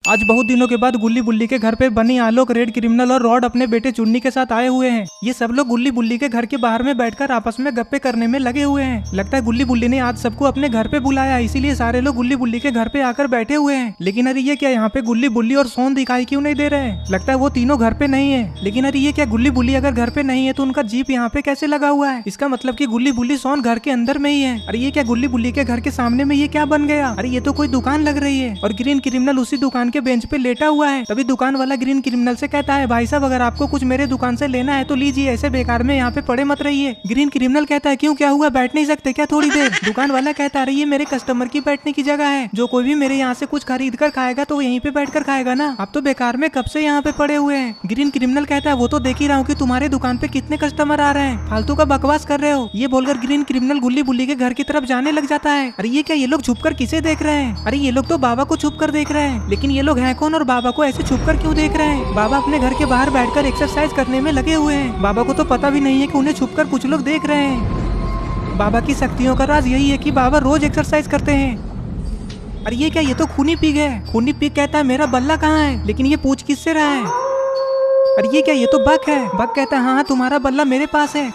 आज बहुत दिनों के बाद गुल्ली बुल्ली के घर पे बनी आलोक, रेड क्रिमिनल और रॉड अपने बेटे चुन्नी के साथ आए हुए हैं। ये सब लोग गुल्ली बुल्ली के घर के बाहर में बैठकर आपस में गप्पे करने में लगे हुए हैं। लगता है गुल्ली बुल्ली ने आज सबको अपने घर पे बुलाया, इसीलिए सारे लोग गुल्ली बुल्ली के घर पे आकर बैठे हुए हैं। लेकिन अरे ये क्या, यहाँ पे गुल्ली बुल्ली और सोन दिखाई क्यों नहीं दे रहे हैं? लगता है वो तीनों घर पे नहीं है। लेकिन अरे ये क्या, गुल्ली बुल्ली अगर घर पे नहीं है तो उनका जीप यहाँ पे कैसे लगा हुआ है? इसका मतलब कि गुल्ली बुल्ली सोन घर के अंदर में ही है। अरे ये क्या, गुल्ली बुल्ली के घर के सामने में ये क्या बन गया? अरे ये तो कोई दुकान लग रही है और ग्रीन क्रिमिनल उसी दुकान के बेंच पे लेटा हुआ है। तभी दुकान वाला ग्रीन क्रिमिनल से कहता है, भाई साहब अगर आपको कुछ मेरे दुकान से लेना है तो लीजिए, ऐसे बेकार में यहाँ पे पड़े मत रहिए। ग्रीन क्रिमिनल कहता है, क्यों, क्या हुआ, बैठ नहीं सकते क्या थोड़ी देर? दुकान वाला कहता है, ये मेरे कस्टमर की बैठने की जगह है, जो कोई भी मेरे यहाँ से कुछ खरीद कर खाएगा तो यहीं पे बैठ कर खाएगा ना, आप तो बेकार में कब से यहाँ पे पड़े हुए हैं। ग्रीन क्रिमिनल कहता है, वो तो देख ही रहा हूँ कि तुम्हारे दुकान पे कितने कस्टमर आ रहे हैं, फालतू का बकवास कर रहे हो। ये बोलकर ग्रीन क्रिमिनल गुल्ली बुल्ली के घर की तरफ जाने लग जाता है। अरे ये क्या, ये लोग छुपकर किसे देख रहे हैं? अरे ये लोग तो बाबा को छुप कर देख रहे हैं। लेकिन ये लोग हैं कौन और बाबा को ऐसे छुप कर क्यों देख रहे हैं? बाबा अपने घर के बाहर बैठकर एक्सरसाइज करने में लगे हुए हैं। बाबा को तो पता भी नहीं है कि उन्हें छुपकर कुछ लोग देख रहे हैं। बाबा की शक्तियों का राज यही है कि बाबा रोज एक्सरसाइज करते हैं। अरे ये क्या, ये तो खूनी पिग है। खूनी पिग कहता है, मेरा बल्ला कहाँ है? लेकिन ये पूछ किससे रहा है? अरे ये क्या, ये तो बक है। बक कहता है, हाँ तुम्हारा बल्ला मेरे पास है।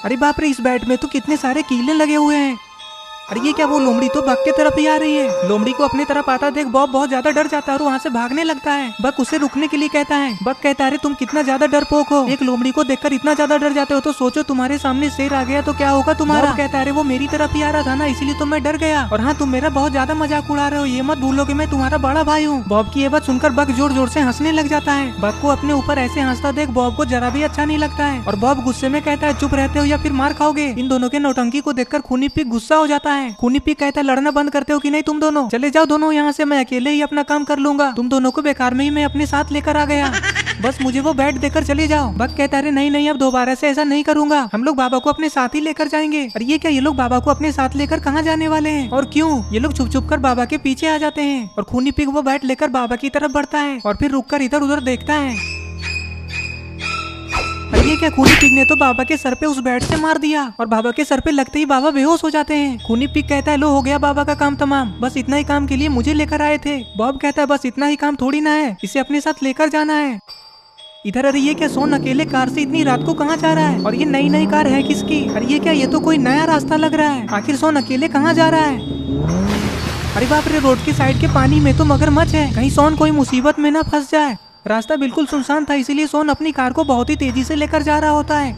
अरे बाप रे, इस बैट में तो कितने सारे कीले लगे हुए हैं। अरे ये क्या, वो लोमड़ी तो बक के तरफ ही आ रही है। लोमड़ी को अपनी तरफ आता देख बॉब बहुत ज्यादा डर जाता है और वहाँ से भागने लगता है। बक उसे रुकने के लिए कहता है। बक कहता है, अरे तुम कितना ज्यादा डरपोक हो, एक लोमड़ी को देखकर इतना ज्यादा डर जाते हो तो सोचो तुम्हारे सामने शेर आ गया तो क्या होगा तुम्हारा? बॉब कहता है, अरे वो मेरी तरफ ही आ रहा था ना, इसीलिए तो मैं डर गया। और हाँ, तुम मेरा बहुत ज्यादा मजाक उड़ा रहे हो, ये मत भूलो कि मैं तुम्हारा बड़ा भाई हूँ। बॉब की ये बात सुनकर बक जोर जोर से हंसने लग जाता है। बक को अपने ऊपर ऐसे हंसता देख बॉब को जरा भी अच्छा नहीं लगता है और बॉब गुस्से में कहता है, चुप रहते हो या फिर मार खाओगे। इन दोनों के नौटंकी को देखकर खूनी पिग गुस्सा हो जाता है। खूनी पिग कहता है, लड़ना बंद करते हो कि नहीं तुम दोनों? चले जाओ दोनों यहाँ से, मैं अकेले ही अपना काम कर लूंगा। तुम दोनों को बेकार में ही मैं अपने साथ लेकर आ गया, बस मुझे वो बैट देकर चले जाओ। बक कहता है, नहीं नहीं, अब दोबारा से ऐसा नहीं करूंगा, हम लोग बाबा को अपने साथ ही लेकर जाएंगे। और ये क्या, ये लोग बाबा को अपने साथ लेकर कहाँ जाने वाले हैं और क्यों? ये लोग छुप छुप कर बाबा के पीछे आ जाते हैं और खूनी पिग वो बैट लेकर बाबा की तरफ बढ़ता है और फिर रुककर इधर उधर देखता है। ये क्या, खूनी पिग ने तो बाबा के सर पे उस बैट से मार दिया और बाबा के सर पे लगते ही बाबा बेहोश हो जाते हैं। खूनी पिग कहता है, लो हो गया बाबा का काम तमाम, बस इतना ही काम के लिए मुझे लेकर आए थे। बॉब कहता है, बस इतना ही काम थोड़ी ना है, इसे अपने साथ लेकर जाना है। इधर अरे ये क्या, सोन अकेले कार से इतनी रात को कहाँ जा रहा है और ये नई नई कार है किसकी? अरे ये क्या, ये तो कोई नया रास्ता लग रहा है। आखिर सोन अकेले कहाँ जा रहा है? अरे बाप रे, रोड के साइड के पानी में तो मगरमच्छ है, कहीं सोन कोई मुसीबत में न फंस जाए। रास्ता बिल्कुल सुनसान था, इसीलिए सोन अपनी कार को बहुत ही तेजी से लेकर जा रहा होता है।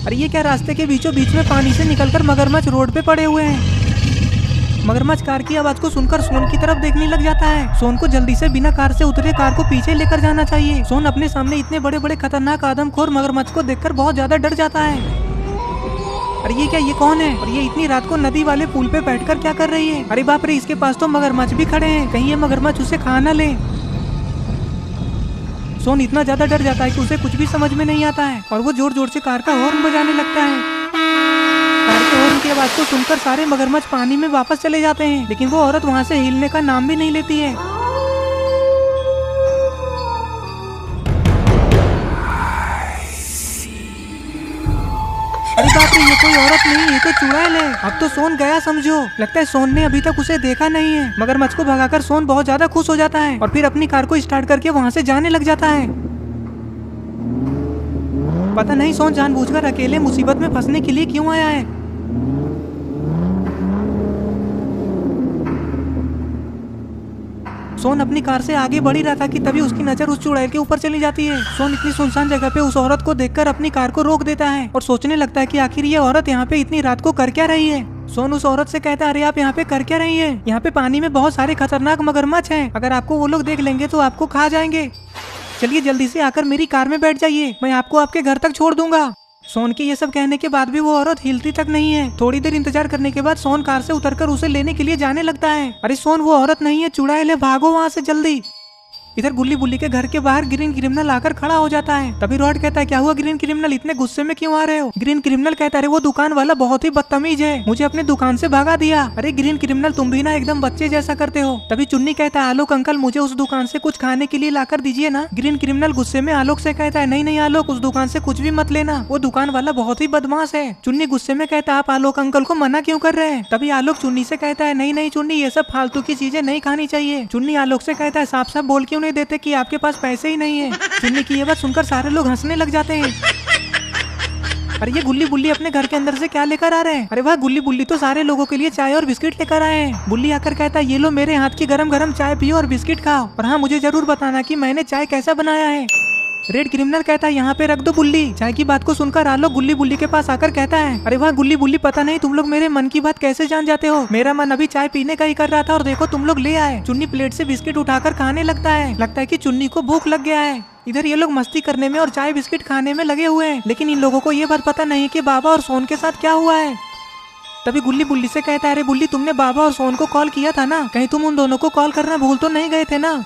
अरे ये क्या, रास्ते के बीचों बीच में पानी से निकलकर मगरमच्छ रोड पे पड़े हुए हैं। मगरमच्छ कार की आवाज को सुनकर सोन की तरफ देखने लग जाता है। सोन को जल्दी से बिना कार से उतरे कार को पीछे लेकर जाना चाहिए। सोन अपने सामने इतने बड़े बड़े खतरनाक आदमखोर मगरमच्छ को देखकर बहुत ज्यादा डर जाता है। अरे ये क्या, ये कौन है और ये इतनी रात को नदी वाले पुल पे बैठकर क्या कर रही है? अरे बाप रे, इसके पास तो मगरमच्छ भी खड़े हैं, कहीं ये मगरमच्छ उसे खा न ले। सोन इतना ज्यादा डर जाता है कि उसे कुछ भी समझ में नहीं आता है और वो जोर जोर से कार का हॉर्न बजाने लगता है। कार के हॉर्न की आवाज को सुनकर सारे मगरमच्छ पानी में वापस चले जाते हैं, लेकिन वो औरत वहाँ से हिलने का नाम भी नहीं लेती है। अरे बाप रे, ये कोई औरत नहीं, ये तो चुड़ैल है। अब तो सोन गया समझो। लगता है सोन ने अभी तक उसे देखा नहीं है। मगरमच्छ को भगाकर सोन बहुत ज्यादा खुश हो जाता है और फिर अपनी कार को स्टार्ट करके वहाँ से जाने लग जाता है। पता नहीं सोन जानबूझकर अकेले मुसीबत में फंसने के लिए क्यों आया है। सोन अपनी कार से आगे बढ़ ही रहा था कि तभी उसकी नजर उस चुड़ैल के ऊपर चली जाती है। सोन इतनी सुनसान जगह पे उस औरत को देखकर अपनी कार को रोक देता है और सोचने लगता है कि आखिर ये औरत यहाँ पे इतनी रात को कर क्या रही है। सोन उस औरत से कहता है, अरे आप यहाँ पे कर क्या रही है? यहाँ पे पानी में बहुत सारे खतरनाक मगरमच्छ हैं, अगर आपको वो लोग देख लेंगे तो आपको खा जाएंगे। चलिए जल्दी से आकर मेरी कार में बैठ जाइए, मैं आपको आपके घर तक छोड़ दूंगा। सोन के ये सब कहने के बाद भी वो औरत हिलती तक नहीं है। थोड़ी देर इंतजार करने के बाद सोन कार से उतरकर उसे लेने के लिए जाने लगता है। अरे सोन, वो औरत नहीं है, चुड़ैल है, भागो वहाँ से जल्दी। इधर गुल्ली बुल्ली के घर के बाहर ग्रीन क्रिमिनल आकर खड़ा हो जाता है। तभी रॉड कहता है क्या हुआ ग्रीन क्रिमिनल, इतने गुस्से में क्यों आ रहे हो? ग्रीन क्रिमिनल कहता है वो दुकान वाला बहुत ही बदतमीज है, मुझे अपनी दुकान से भगा दिया। अरे ग्रीन क्रिमिनल तुम भी ना एकदम बच्चे जैसा करते हो। तभी चुन्नी कहता है आलोक अंकल मुझे उस दुकान से कुछ खाने के लिए लाकर दीजिए ना। ग्रीन क्रिमिनल गुस्से में आलोक से कहता है नहीं आलोक, उस दुकान से कुछ भी मत लेना, वो दुकान वाला बहुत ही बदमाश है। चुन्नी गुस्से में कहता है आप आलोक अंकल को मना क्यों कर रहे हैं? तभी आलोक चुन्नी से कहता है नहीं चुन्नी, ये सब फालतू की चीजें नहीं खानी चाहिए। चुन्नी आलोक से कहता है साफ साफ बोल क्यों नहीं देते कि आपके पास पैसे ही नहीं है। चुन्नी की ये बात सुनकर सारे लोग हंसने लग जाते हैं। अरे ये गुल्ली बुल्ली अपने घर के अंदर से क्या लेकर आ रहे हैं? अरे वाह, गुल्ली बुल्ली तो सारे लोगों के लिए चाय और बिस्किट लेकर आए हैं। बुल्ली आकर कहता है ये लो मेरे हाथ की गरम गरम चाय पियो और बिस्किट खाओ, और हाँ मुझे जरूर बताना कि मैंने चाय कैसा बनाया है। रेड क्रिमिनल कहता है यहाँ पे रख दो बुल्ली। चाय की बात को सुनकर आलोक गुल्ली बुल्ली के पास आकर कहता है अरे वाह गुल्ली बुल्ली, पता नहीं तुम लोग मेरे मन की बात कैसे जान जाते हो। मेरा मन अभी चाय पीने का ही कर रहा था और देखो तुम लोग ले आए। चुन्नी प्लेट से बिस्किट उठाकर खाने लगता है कि चुन्नी को भूख लग गया है। इधर ये लोग मस्ती करने में और चाय बिस्किट खाने में लगे हुए हैं, लेकिन इन लोगों को ये बात पता नहीं कि बाबा और सोन के साथ क्या हुआ है। तभी गुल्ली बुल्ली से कहता है अरे बुल्ली, तुमने बाबा और सोन को कॉल किया था ना, कहीं तुम उन दोनों को कॉल करना भूल तो नहीं गए थे ना?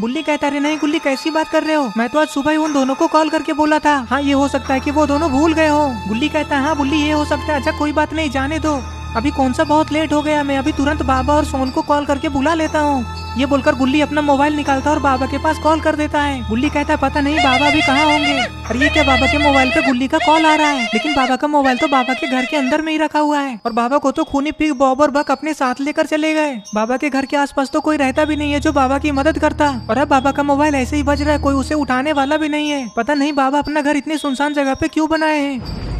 बुल्ली कहता है नहीं गुल्ली, कैसी बात कर रहे हो, मैं तो आज सुबह ही उन दोनों को कॉल करके बोला था। हाँ ये हो सकता है कि वो दोनों भूल गए हो। गुल्ली कहता है हाँ बुल्ली ये हो सकता है। अच्छा कोई बात नहीं, जाने दो, अभी कौन सा बहुत लेट हो गया, मैं अभी तुरंत बाबा और सोन को कॉल करके बुला लेता हूँ। ये बोलकर गुल्ली अपना मोबाइल निकालता है और बाबा के पास कॉल कर देता है। गुल्ली कहता है पता नहीं बाबा अभी कहाँ होंगे। अरे ये क्या, बाबा के मोबाइल पे गुल्ली का कॉल आ रहा है, लेकिन बाबा का मोबाइल तो बाबा के घर के अंदर में ही रखा हुआ है, और बाबा को तो खूनी पिग बॉब और बक अपने साथ लेकर चले गए। बाबा के घर के आसपास तो कोई रहता भी नहीं है जो बाबा की मदद करता, और अब बाबा का मोबाइल ऐसे ही बज रहा है, कोई उसे उठाने वाला भी नहीं है। पता नहीं बाबा अपना घर इतनी सुनसान जगह पे क्यों बनाए हैं।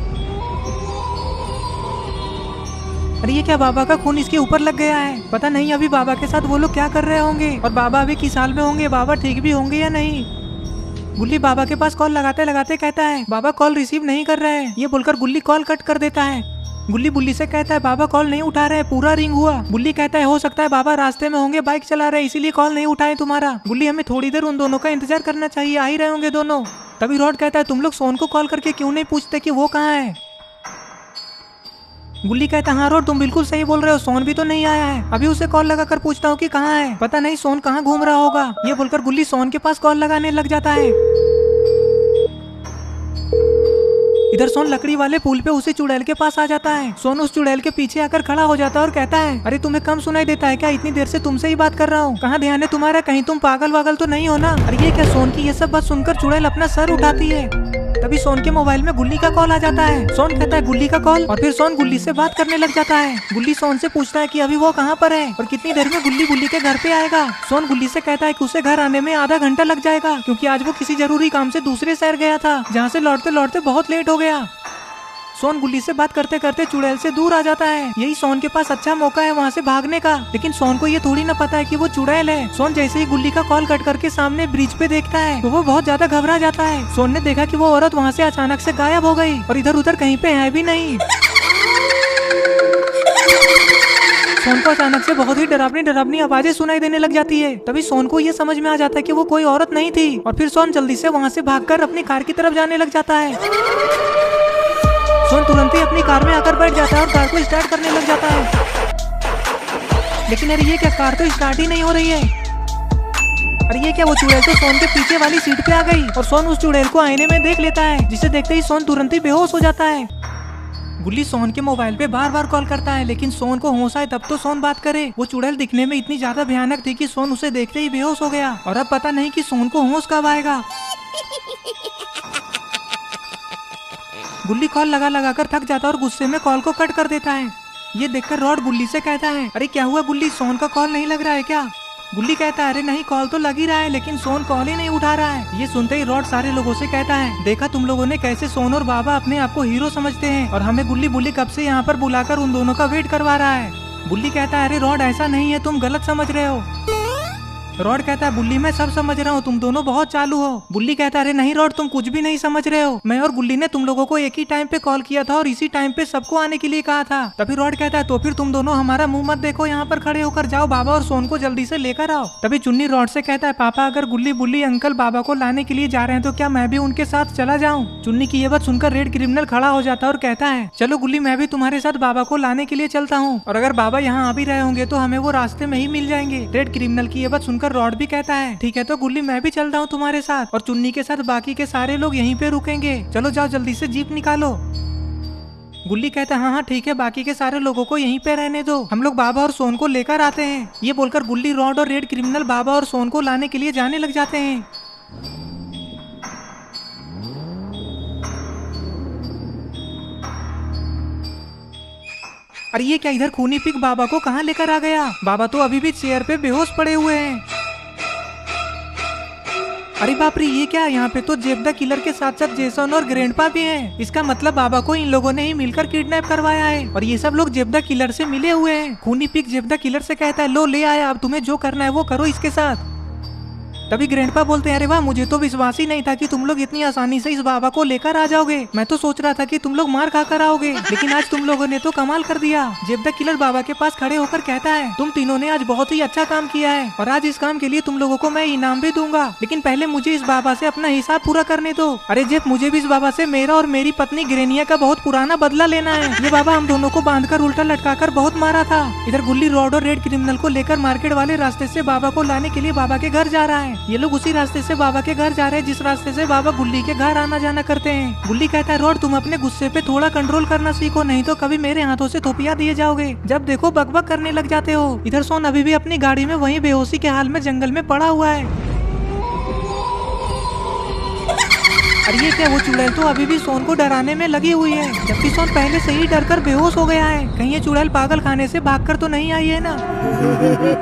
अरे ये क्या, बाबा का खून इसके ऊपर लग गया है। पता नहीं अभी बाबा के साथ वो लोग क्या कर रहे होंगे, और बाबा अभी किस हाल में होंगे, बाबा ठीक भी होंगे या नहीं। गुल्ली बाबा के पास कॉल लगाते लगाते कहता है बाबा कॉल रिसीव नहीं कर रहे हैं। ये बोलकर गुल्ली कॉल कट कर देता है। गुल्ली बुल्ली से कहता है बाबा कॉल नहीं उठा रहे, पूरा रिंग हुआ। बुल्ली कहता है हो सकता है बाबा रास्ते में होंगे, बाइक चला रहे इसीलिए कॉल नहीं उठाए तुम्हारा। गुल्ली हमें थोड़ी देर उन दोनों का इंतजार करना चाहिए, आ ही रहे होंगे दोनों। तभी रॉड कहता है तुम लोग सोन को कॉल करके क्यों नहीं पूछते कि वो कहाँ है। गुल्ली कहता है हाँ रॉड तुम बिल्कुल सही बोल रहे हो, सोन भी तो नहीं आया है, अभी उसे कॉल लगाकर पूछता हूँ कि कहाँ है, पता नहीं सोन कहाँ घूम रहा होगा। ये बोलकर गुल्ली सोन के पास कॉल लगाने लग जाता है। इधर सोन लकड़ी वाले पुल पे उसी चुड़ैल के पास आ जाता है। सोन उस चुड़ैल के पीछे आकर खड़ा हो जाता है और कहता है अरे तुम्हें कम सुनाई देता है क्या, इतनी देर से तुमसे ही बात कर रहा हूँ, कहाँ ध्यान है तुम्हारा, कहीं तुम पागल वागल तो नहीं हो ना। अरे ये क्या, सोन की ये सब बात सुनकर चुड़ैल अपना सर उठाती है। तभी सोन के मोबाइल में गुल्ली का कॉल आ जाता है। सोन कहता है गुल्ली का कॉल, और फिर सोन गुल्ली से बात करने लग जाता है। गुल्ली सोन से पूछता है कि अभी वो कहाँ पर है और कितनी देर में गुल्ली बुल्ली के घर पे आएगा। सोन गुल्ली से कहता है कि उसे घर आने में आधा घंटा लग जाएगा, क्योंकि आज वो किसी जरूरी काम से दूसरे शहर गया था, जहाँ से लौटते लौटते बहुत लेट हो गया। सोन गुल्ली से बात करते करते चुड़ैल से दूर आ जाता है। यही सोन के पास अच्छा मौका है वहाँ से भागने का, लेकिन सोन को ये थोड़ी ना पता है कि वो चुड़ैल है। सोन जैसे ही गुल्ली का कॉल कट करके सामने ब्रिज पे देखता है तो वो बहुत ज्यादा घबरा जाता है। सोन ने देखा कि वो औरत वहाँ से अचानक से गायब हो गई और इधर उधर कहीं पे है भी नहीं। सोन को अचानक से बहुत ही डरावनी डरावनी आवाजें सुनाई देने लग जाती है। तभी सोन को ये समझ में आ जाता है कि वो कोई औरत नहीं थी, और फिर सोन जल्दी से वहाँ से भागकर अपनी कार की तरफ जाने लग जाता है। सोन तुरंत ही अपनी कार में आकर बैठ जाता है और कार को स्टार्ट करने लग जाता है, लेकिन अरे ये क्या, कार तो स्टार्ट ही नहीं हो रही है। अरे ये क्या, वो चुड़ैल तो सोन के पीछे वाली सीट पे आ गई, और सोन उस चुड़ैल को आईने में देख लेता है, जिसे देखते ही सोन तुरंत ही बेहोश हो जाता है। गुल्ली सोन के मोबाइल पे बार बार कॉल करता है, लेकिन सोन को होश आए तब तो सोन बात करे। वो चुड़ैल दिखने में इतनी ज्यादा भयानक थी कि सोन उसे देखते ही बेहोश हो गया, और अब पता नहीं कि सोन को होश कब आएगा। गुल्ली कॉल लगा लगा कर थक जाता है और गुस्से में कॉल को कट कर देता है। ये देखकर रॉड गुल्ली से कहता है अरे क्या हुआ गुल्ली, सोन का कॉल नहीं लग रहा है क्या? गुल्ली कहता है अरे नहीं, कॉल तो लग ही रहा है, लेकिन सोन कॉल ही नहीं उठा रहा है। ये सुनते ही रॉड सारे लोगों से कहता है देखा तुम लोगों ने कैसे सोन और बाबा अपने आप को हीरो समझते हैं, और हमें गुल्ली बुल्ली कब से यहाँ पर बुलाकर उन दोनों का वेट करवा रहा है। बुल्ली कहता है अरे रॉड ऐसा नहीं है, तुम गलत समझ रहे हो। रॉड कहता है बुल्ली मैं सब समझ रहा हूँ, तुम दोनों बहुत चालू हो। बुल्ली कहता है अरे नहीं रॉड, तुम कुछ भी नहीं समझ रहे हो, मैं और गुल्ली ने तुम लोगों को एक ही टाइम पे कॉल किया था और इसी टाइम पे सबको आने के लिए कहा था। तभी रॉड कहता है तो फिर तुम दोनों हमारा मुंह मत देखो, यहाँ पर खड़े होकर जाओ बाबा और सोन को जल्दी से लेकर आओ। तभी चुन्नी रॉड से कहता है पापा अगर गुल्ली बुल्ली अंकल बाबा को लाने के लिए जा रहे हैं तो क्या मैं भी उनके साथ चला जाऊँ? चुन्नी की ये बात सुनकर रेड क्रिमिनल खड़ा हो जाता है और कहता है चलो गुल्ली, मैं भी तुम्हारे साथ बाबा को लाने के लिए चलता हूँ, और अगर बाबा यहाँ आ भी रहे होंगे तो हमें वो रास्ते में ही मिल जाएंगे। रेड क्रिमिनल की ये बात सुनकर सुनकर रॉड भी कहता है ठीक है तो गुल्ली मैं भी चल रहा हूँ तुम्हारे साथ, और चुन्नी के साथ बाकी के सारे लोग यहीं पे रुकेंगे, चलो जाओ जल्दी से जीप निकालो। गुल्ली कहता है हाँ हाँ ठीक है, बाकी के सारे लोगों को यहीं पे रहने दो, हम लोग बाबा और सोन को लेकर आते हैं। ये बोलकर गुल्ली, रॉड और रेड क्रिमिनल बाबा और सोन को लाने के लिए जाने लग जाते हैं। अरे ये क्या, इधर खूनी पिग बाबा को कहाँ लेकर आ गया? बाबा तो अभी भी चेयर पे बेहोश पड़े हुए हैं। अरे बाप रे, ये क्या, यहाँ पे तो जेब द किलर के साथ साथ जेसन और ग्रैंडपा भी हैं। इसका मतलब बाबा को इन लोगों ने ही मिलकर किडनैप करवाया है और ये सब लोग जेब द किलर से मिले हुए हैं। खूनी पिग जेब द किलर से कहता है लो ले आया, अब तुम्हें जो करना है वो करो इसके साथ। तभी ग्रैंडपा बोलते हैं अरे वाह, मुझे तो विश्वास ही नहीं था कि तुम लोग इतनी आसानी से इस बाबा को लेकर आ जाओगे। मैं तो सोच रहा था कि तुम लोग मार खा कर आओगे, लेकिन आज तुम लोगों ने तो कमाल कर दिया। जेब द किलर बाबा के पास खड़े होकर कहता है तुम तीनों ने आज बहुत ही अच्छा काम किया है और आज इस काम के लिए तुम लोगों को मैं इनाम भी दूंगा, लेकिन पहले मुझे इस बाबा से अपना हिसाब पूरा करने दो। अरे जेब, मुझे भी इस बाबा से मेरा और मेरी पत्नी ग्रेनिया का बहुत पुराना बदला लेना है। ये बाबा हम दोनों को बांधकर उल्टा लटकाकर बहुत मारा था। इधर गुल्ली रॉड और रेड क्रिमिनल को लेकर मार्केट वाले रास्ते से बाबा को लाने के लिए बाबा के घर जा रहा है। ये लोग उसी रास्ते से बाबा के घर जा रहे हैं जिस रास्ते से बाबा गुल्ली के घर आना जाना करते हैं। गुल्ली कहता है रॉड, तुम अपने गुस्से पे थोड़ा कंट्रोल करना सीखो, नहीं तो कभी मेरे हाथों से थोपिया दिए जाओगे। जब देखो बकबक करने लग जाते हो। इधर सोन अभी भी अपनी गाड़ी में वहीं बेहोशी के हाल में जंगल में पड़ा हुआ है। अरे ये क्या, वो चुड़ैल तो अभी भी सोन को डराने में लगी हुई है, जबकि सोन पहले से ही डरकर बेहोश हो गया है। कहीं ये चुड़ैल पागल खाने से भागकर तो नहीं आई है ना?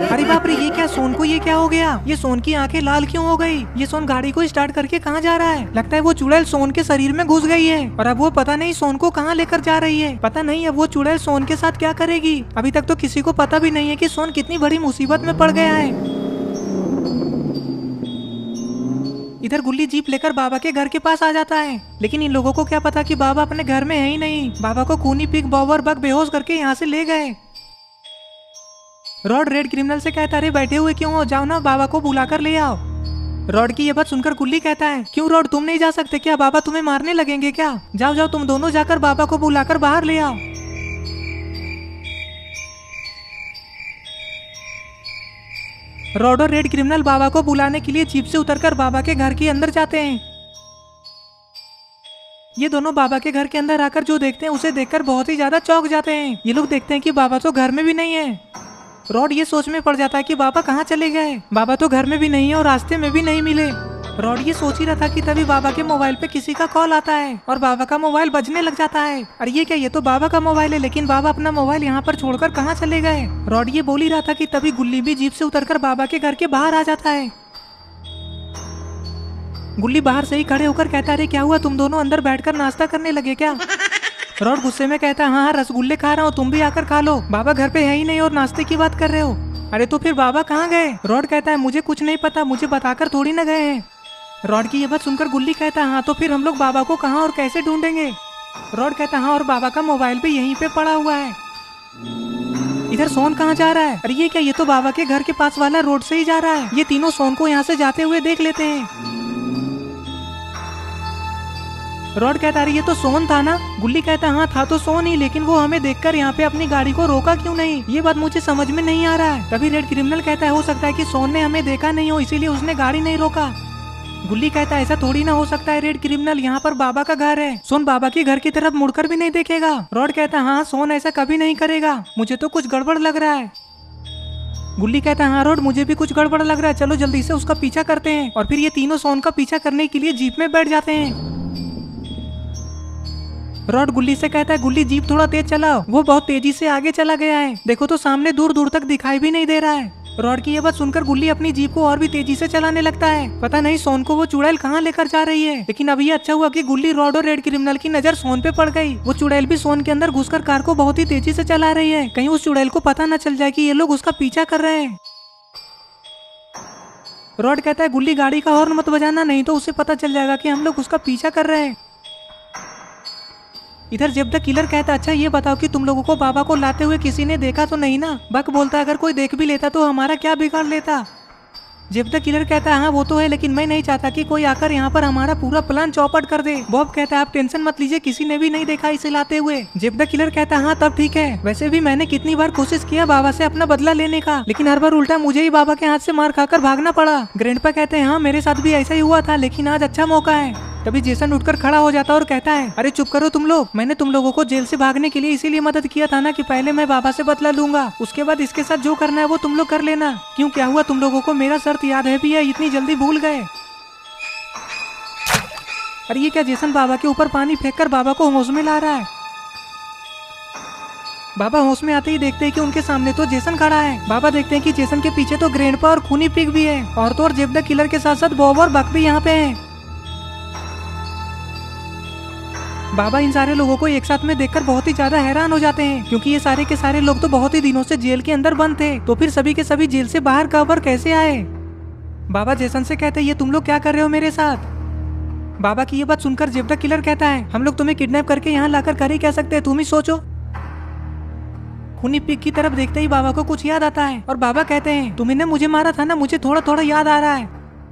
अरे बाप रे, ये क्या, सोन को ये क्या हो गया? ये सोन की आंखें लाल क्यों हो गई? ये सोन गाड़ी को स्टार्ट करके कहाँ जा रहा है? लगता है वो चुड़ैल सोन के शरीर में घुस गई है और अब वो पता नहीं सोन को कहाँ लेकर जा रही है। पता नहीं अब वो चुड़ैल सोन के साथ क्या करेगी। अभी तक तो किसी को पता भी नहीं है कि सोन कितनी बड़ी मुसीबत में पड़ गया है। इधर गुल्ली जीप लेकर बाबा के घर के पास आ जाता है, लेकिन इन लोगों को क्या पता कि बाबा अपने घर में है ही नहीं। बाबा को खूनी पिग बॉब और बग बेहोश करके यहाँ से ले गए। रॉड रेड क्रिमिनल से कहता है बैठे हुए क्यों हो, जाओ ना बाबा को बुलाकर ले आओ। रॉड की ये बात सुनकर गुल्ली कहता है क्यों रॉड, तुम नहीं जा सकते क्या? बाबा तुम्हें मारने लगेंगे क्या? जाओ जाओ, तुम दोनों जाकर बाबा को बुलाकर बाहर ले आओ। रॉड और रेड क्रिमिनल बाबा को बुलाने के लिए जीप से उतरकर बाबा के घर के अंदर जाते हैं। ये दोनों बाबा के घर के अंदर आकर जो देखते हैं उसे देखकर बहुत ही ज्यादा चौंक जाते हैं। ये लोग देखते हैं कि बाबा तो घर में भी नहीं है। रॉड ये सोच में पड़ जाता है कि बाबा कहाँ चले गए। बाबा तो घर में भी नहीं है और रास्ते में भी नहीं मिले। रॉड ये सोच ही रहा था कि तभी बाबा के मोबाइल पे किसी का कॉल आता है और बाबा का मोबाइल बजने लग जाता है। अरे ये क्या, ये तो बाबा का मोबाइल है, लेकिन बाबा अपना मोबाइल यहाँ पर छोड़कर कहाँ चले गए? रॉड ये बोल ही रहा था कि तभी गुल्ली भी जीप से उतरकर बाबा के घर के बाहर आ जाता है। गुल्ली बाहर से ही खड़े होकर कहता है क्या हुआ, तुम दोनों अंदर बैठकर नाश्ता करने लगे क्या? रॉड गुस्से में कहता है हाँ रसगुल्ले खा रहा हूँ, तुम भी आकर खा लो। बाबा घर पे है ही नहीं और नाश्ते की बात कर रहे हो। अरे तो फिर बाबा कहाँ गए? रॉड कहता है मुझे कुछ नहीं पता, मुझे बताकर थोड़ी ना गए हैं। रॉड की ये बात सुनकर गुल्ली कहता है हाँ तो फिर हम लोग बाबा को कहाँ और कैसे ढूंढेंगे? रॉड कहता है हाँ, और बाबा का मोबाइल भी यहीं पे पड़ा हुआ है। इधर सोन कहाँ जा रहा है? अरे ये क्या, ये तो बाबा के घर के पास वाला रोड से ही जा रहा है। ये तीनों सोन को यहाँ से जाते हुए देख लेते हैं। रॉड कहता है ये तो सोन था ना? गुल्ली कहता है हाँ था तो सोन ही, लेकिन वो हमें देखकर यहाँ पे अपनी गाड़ी को रोका क्यों नहीं? ये बात मुझे समझ में नहीं आ रहा है। तभी रेड क्रिमिनल कहता है हो सकता है कि सोन ने हमें देखा नहीं हो, इसीलिए उसने गाड़ी नहीं रोका। गुल्ली कहता है ऐसा थोड़ी ना हो सकता है रेड क्रिमिनल, यहाँ पर बाबा का घर है, सोन बाबा के घर की तरफ मुड़कर भी नहीं देखेगा। रॉड कहता है हाँ सोन ऐसा कभी नहीं करेगा, मुझे तो कुछ गड़बड़ लग रहा है। गुल्ली कहता है हाँ रॉड, मुझे भी कुछ गड़बड़ लग रहा है, चलो जल्दी से उसका पीछा करते हैं। और फिर ये तीनों सोन का पीछा करने के लिए जीप में बैठ जाते हैं। रॉड गुल्ली से कहता है गुल्ली जीप थोड़ा तेज चलाओ, वो बहुत तेजी से आगे चला गया है, देखो तो सामने दूर दूर तक दिखाई भी नहीं दे रहा है। रॉड की ये बात सुनकर गुल्ली अपनी जीप को और भी तेजी से चलाने लगता है। पता नहीं सोन को वो चुड़ैल कहाँ लेकर जा रही है, लेकिन अब ये अच्छा हुआ कि गुल्ली, रॉड और रेड क्रिमिनल की नजर सोन पे पड़ गई। वो चुड़ैल भी सोन के अंदर घुसकर कार को बहुत ही तेजी से चला रही है, कहीं उस चुड़ैल को पता न चल जाए कि ये लोग उसका पीछा कर रहे हैं। रॉड कहता है गुल्ली गाड़ी का हॉर्न मत बजाना, नहीं तो उसे पता चल जाएगा कि हम लोग उसका पीछा कर रहे हैं। इधर जेब द किलर कहता अच्छा ये बताओ कि तुम लोगों को बाबा को लाते हुए किसी ने देखा तो नहीं ना? बक बोलता अगर कोई देख भी लेता तो हमारा क्या बिगाड़ लेता? जेफ द किलर कहता है हाँ वो तो है, लेकिन मैं नहीं चाहता कि कोई आकर यहाँ पर हमारा पूरा प्लान चौपट कर दे। बॉब कहता है आप टेंशन मत लीजिए, किसी ने भी नहीं देखा इसे लाते हुए। जेफ द किलर कहता है हाँ तब ठीक है, वैसे भी मैंने कितनी बार कोशिश किया बाबा से अपना बदला लेने का, लेकिन हर बार उल्टा मुझे ही बाबा के हाथ से मार खाकर भागना पड़ा। ग्रैंडपा कहते हैं हाँ मेरे साथ भी ऐसा ही हुआ था, लेकिन आज अच्छा मौका है। तभी जेसन उठकर खड़ा हो जाता और कहता है अरे चुप करो तुम लोग, मैंने तुम लोगों को जेल से भागने के लिए इसीलिए मदद किया था ना कि पहले मैं बाबा से बदला लूंगा, उसके बाद इसके साथ जो करना है वो तुम लोग कर लेना। क्यों क्या हुआ तुम लोगों को मेरा शर्त याद है भी है, इतनी जल्दी भूल गए? अरे ये क्या, जेसन बाबा के ऊपर पानी फेंककर बाबा को होश में ला रहा है। बाबा होश में आते ही देखते हैं कि उनके सामने तो जेसन खड़ा है। बाबा देखते हैं कि जेसन के पीछे तो ग्रैंडपा और खूनी पिग भी है, और तो और जेफ द किलर के साथ साथ बॉब और बक भी यहाँ पे हैं। बाबा इन सारे लोगों को एक साथ में देखकर बहुत ही ज्यादा हैरान हो जाते हैं, क्योंकि ये सारे के सारे लोग तो बहुत ही दिनों से जेल के अंदर बंद थे, तो फिर सभी के सभी जेल से बाहर कवर कैसे आए? बाबा जेसन से कहते हैं ये तुम लोग क्या कर रहे हो मेरे साथ? बाबा की ये बात सुनकर जेफ द किलर कहता है हम लोग तुम्हें किडनैप करके यहाँ लाकर कर ही क्या सकते हैं, तुम ही सोचो। खूनी पिग की तरफ देखते ही बाबा को कुछ याद आता है और बाबा कहते हैं तुम्हें ने मुझे मारा था ना, मुझे थोड़ा थोड़ा याद आ रहा है।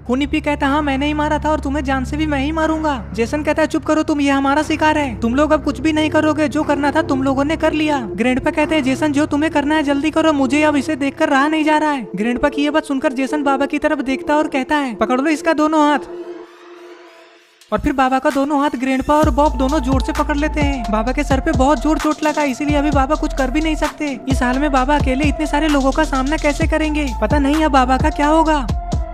खूनी पिग कहता है हाँ मैंने ही मारा था और तुम्हें जान से भी मैं ही मारूंगा। जेसन कहता है चुप करो तुम, ये हमारा शिकार है, तुम लोग अब कुछ भी नहीं करोगे, जो करना था तुम लोगों ने कर लिया। ग्रैंडपा कहते हैं जेसन जो तुम्हें करना है जल्दी करो, मुझे अब इसे देखकर रहा नहीं जा रहा है। ग्रैंडपा की ये बात सुनकर जेसन बाबा की तरफ देखता और कहता है पकड़ लो इसका दोनों हाथ। और फिर बाबा का दोनों हाथ ग्रैंडपा और बॉब दोनों जोर से पकड़ लेते हैं। बाबा के सर पे बहुत जोर चोट लगा, इसीलिए अभी बाबा कुछ कर भी नहीं सकते। इस हाल में बाबा अकेले इतने सारे लोगों का सामना कैसे करेंगे, पता नहीं अब बाबा का क्या होगा।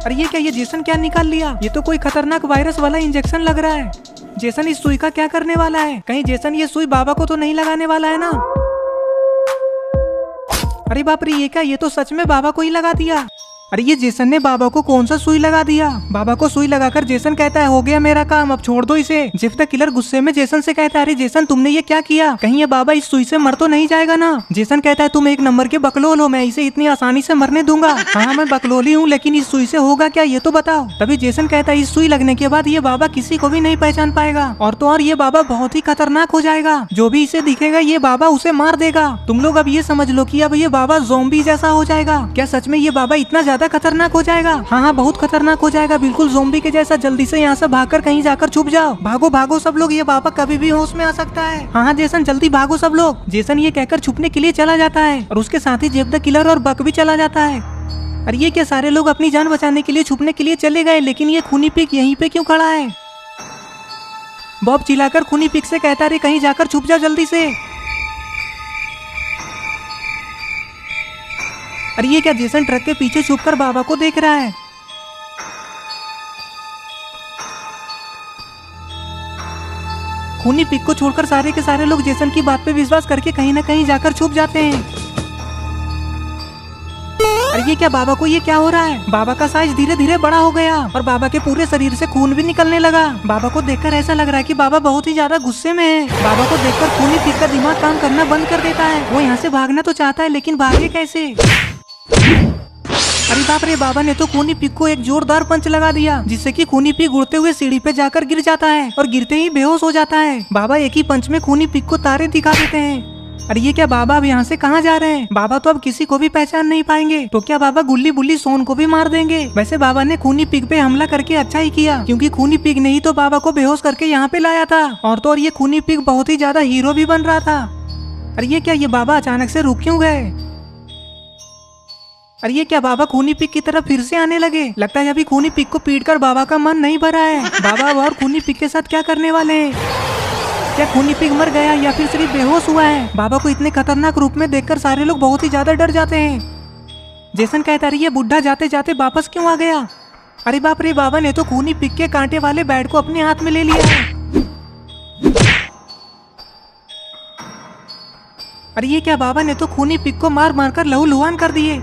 अरे ये क्या, ये जेसन क्या निकाल लिया? ये तो कोई खतरनाक वायरस वाला इंजेक्शन लग रहा है। जेसन इस सुई का क्या करने वाला है? कहीं जेसन ये सुई बाबा को तो नहीं लगाने वाला है ना? अरे बाप रे, ये क्या, ये तो सच में बाबा को ही लगा दिया। अरे ये जेसन ने बाबा को कौन सा सुई लगा दिया? बाबा को सुई लगाकर जेसन कहता है हो गया मेरा काम, अब छोड़ दो इसे। जेफ द किलर गुस्से में जेसन से कहता है अरे जेसन तुमने ये क्या किया, कहीं ये बाबा इस सुई से मर तो नहीं जाएगा ना? जेसन कहता है तुम एक नंबर के बकलोल हो, मैं इसे इतनी आसानी से मरने दूंगा। हाँ मैं बकलोली हूँ, लेकिन इस सुई से होगा क्या ये तो बताओ। तभी जेसन कहता है इस सुई लगने के बाद ये बाबा किसी को भी नहीं पहचान पाएगा, और तो और ये बाबा बहुत ही खतरनाक हो जाएगा, जो भी इसे दिखेगा ये बाबा उसे मार देगा। तुम लोग अब ये समझ लो कि अब ये बाबा ज़ॉम्बी जैसा हो जाएगा। क्या सच में ये बाबा इतना ज्यादा खतरनाक हो जाएगा? हाँ हाँ बहुत खतरनाक हो जाएगा, बिल्कुल ज़ॉम्बी के जैसा। जल्दी से यहाँ से भागकर कहीं जाकर छुप जाओ, भागो भागो सब लोग, ये बाबा कभी भी होश में आ सकता है। हाँ हाँ जेसन जल्दी भागो सब लोग। जेसन ये कहकर छुपने के लिए चला जाता है और उसके साथ ही जेफ द किलर और बक भी चला जाता है। अरे ये क्या, सारे लोग अपनी जान बचाने के लिए छुपने के लिए चले गए, लेकिन ये खूनी पिग यहीं पे क्यों खड़ा है? बॉब चिल्लाकर खूनी पिग से कहता है कहीं जाकर छुप जाओ जल्दी से। अरे ये क्या, जेसन ट्रक के पीछे छुपकर बाबा को देख रहा है। खूनी पिग को छोड़कर सारे के सारे लोग जेसन की बात पे विश्वास करके कहीं ना कहीं जाकर छुप जाते हैं। अरे ये क्या, बाबा को ये क्या हो रहा है? बाबा का साइज धीरे धीरे बड़ा हो गया और बाबा के पूरे शरीर से खून भी निकलने लगा। बाबा को देखकर ऐसा लग रहा है कि बाबा बहुत ही ज्यादा गुस्से में है। बाबा को देखकर खूनी पिग का दिमाग काम करना बंद कर देता है। वो यहाँ से भागना तो चाहता है, लेकिन भागे कैसे? अरे बाप रे, बाबा ने तो खूनी पिग को एक जोरदार पंच लगा दिया, जिससे कि खूनी पिग उड़ते हुए सीढ़ी पे जाकर गिर जाता है और गिरते ही बेहोश हो जाता है। बाबा एक ही पंच में खूनी पिग को तारे दिखा देते हैं। अरे ये क्या, बाबा अब यहाँ से कहाँ जा रहे हैं? बाबा तो अब किसी को भी पहचान नहीं पाएंगे, तो क्या बाबा गुल्ली बुल्ली सोन को भी मार देंगे? वैसे बाबा ने खूनी पिग पे हमला करके अच्छा ही किया, क्योंकि खूनी पिग ने ही तो बाबा को बेहोश करके यहाँ पे लाया था, और तो और ये खूनी पिग बहुत ही ज्यादा हीरो भी बन रहा था। अरे ये क्या, ये बाबा अचानक से रुक क्यों गए? अरे ये क्या, बाबा खूनी पिग की तरफ फिर से आने लगे। लगता है अभी खूनी पिग को पीटकर बाबा का मन नहीं भरा है। बाबा अब और खूनी पिग के साथ क्या करने वाले हैं? क्या खूनी पिग मर गया या फिर सिर्फ बेहोश हुआ है? बाबा को इतने खतरनाक रूप में देखकर सारे लोग बहुत ही ज्यादा डर जाते हैं। जेसन कहता है ये बुढ़ा जाते जाते वापस क्यों आ गया? अरे बाप रे, बाबा ने तो खूनी पिग के कांटे वाले बैट को अपने हाथ में ले लिया है। अरे ये क्या, बाबा ने तो खूनी पिग को मार मार कर लहूलुहान कर दिए।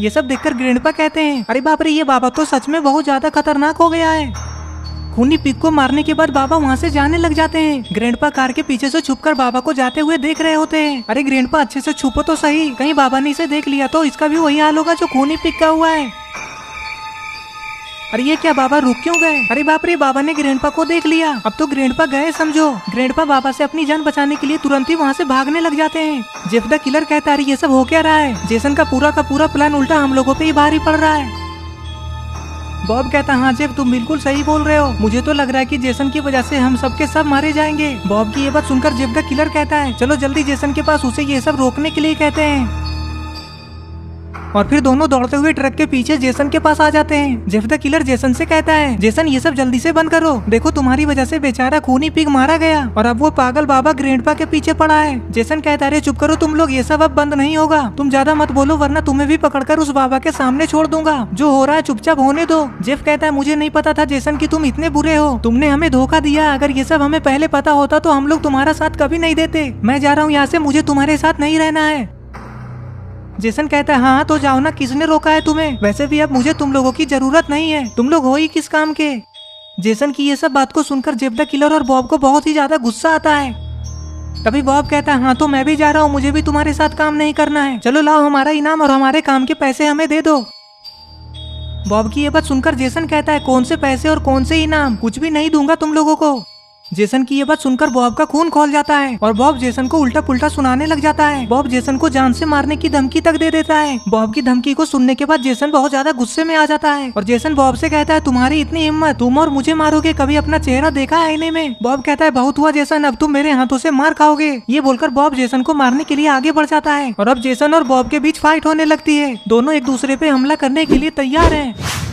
ये सब देखकर ग्रैंडपा कहते हैं अरे बाप रे, ये बाबा तो सच में बहुत ज्यादा खतरनाक हो गया है। खूनी पिग को मारने के बाद बाबा वहाँ से जाने लग जाते हैं। ग्रैंडपा कार के पीछे से छुपकर बाबा को जाते हुए देख रहे होते हैं। अरे ग्रैंडपा अच्छे से छुपो तो सही, कहीं बाबा ने इसे देख लिया तो इसका भी वही हाल होगा जो खूनी पिग का हुआ है। अरे ये क्या, बाबा रुक क्यों गए? अरे बाप रे, बाबा ने ग्रैंडपा को देख लिया। अब तो ग्रैंडपा गए समझो। ग्रैंडपा बाबा से अपनी जान बचाने के लिए तुरंत ही वहाँ से भागने लग जाते हैं। जेफ द किलर कहता है ये सब हो क्या रहा है? जेसन का पूरा प्लान उल्टा हम लोगों पे ही भारी पड़ रहा है। बॉब कहता हाँ जेफ तुम बिल्कुल सही बोल रहे हो, मुझे तो लग रहा है कि जेसन की वजह से हम सबके सब मारे जाएंगे। बॉब की ये बात सुनकर जेफ द किलर कहता है चलो जल्दी जेसन के पास, उसे ये सब रोकने के लिए कहते हैं। और फिर दोनों दौड़ते हुए ट्रक के पीछे जेसन के पास आ जाते हैं। जेफ द किलर जेसन से कहता है जेसन ये सब जल्दी से बंद करो, देखो तुम्हारी वजह से बेचारा खूनी पिग मारा गया और अब वो पागल बाबा ग्रैंडपा के पीछे पड़ा है। जेसन कहता है चुप करो तुम लोग, ये सब अब बंद नहीं होगा, तुम ज्यादा मत बोलो वरना तुम्हें भी पकड़कर उस बाबा के सामने छोड़ दूंगा, जो हो रहा है चुपचाप होने दो। जेफ कहता है मुझे नहीं पता था जेसन कि तुम इतने बुरे हो, तुमने हमें धोखा दिया, अगर ये सब हमें पहले पता होता तो हम लोग तुम्हारा साथ कभी नहीं देते। मैं जा रहा हूँ यहाँ से, मुझे तुम्हारे साथ नहीं रहना है। जेसन कहता है हाँ तो जाओ ना, किसने रोका है तुम्हें, वैसे भी अब मुझे तुम लोगों की जरूरत नहीं है, तुम लोग हो ही किस काम के। जेसन की ये सब बात को सुनकर जेफ द किलर और बॉब को बहुत ही ज्यादा गुस्सा आता है। तभी बॉब कहता है हाँ तो मैं भी जा रहा हूँ, मुझे भी तुम्हारे साथ काम नहीं करना है, चलो लाओ हमारा इनाम और हमारे काम के पैसे हमें दे दो। बॉब की ये बात सुनकर जेसन कहता है कौन से पैसे और कौन से इनाम, कुछ भी नहीं दूंगा तुम लोगों को। जेसन की ये बात सुनकर बॉब का खून खौल जाता है और बॉब जेसन को उल्टा पुल्टा सुनाने लग जाता है। बॉब जेसन को जान से मारने की धमकी तक दे देता है। बॉब की धमकी को सुनने के बाद जेसन बहुत ज्यादा गुस्से में आ जाता है और जेसन बॉब से कहता है तुम्हारी इतनी हिम्मत, तुम और मुझे मारोगे, कभी अपना चेहरा देखा है आईने में। बॉब कहता है बहुत हुआ जेसन, अब तुम मेरे हाथों से मार खाओगे। ये बोलकर बॉब जेसन को मारने के लिए आगे बढ़ जाता है और अब जेसन और बॉब के बीच फाइट होने लगती है। दोनों एक दूसरे पे हमला करने के लिए तैयार है।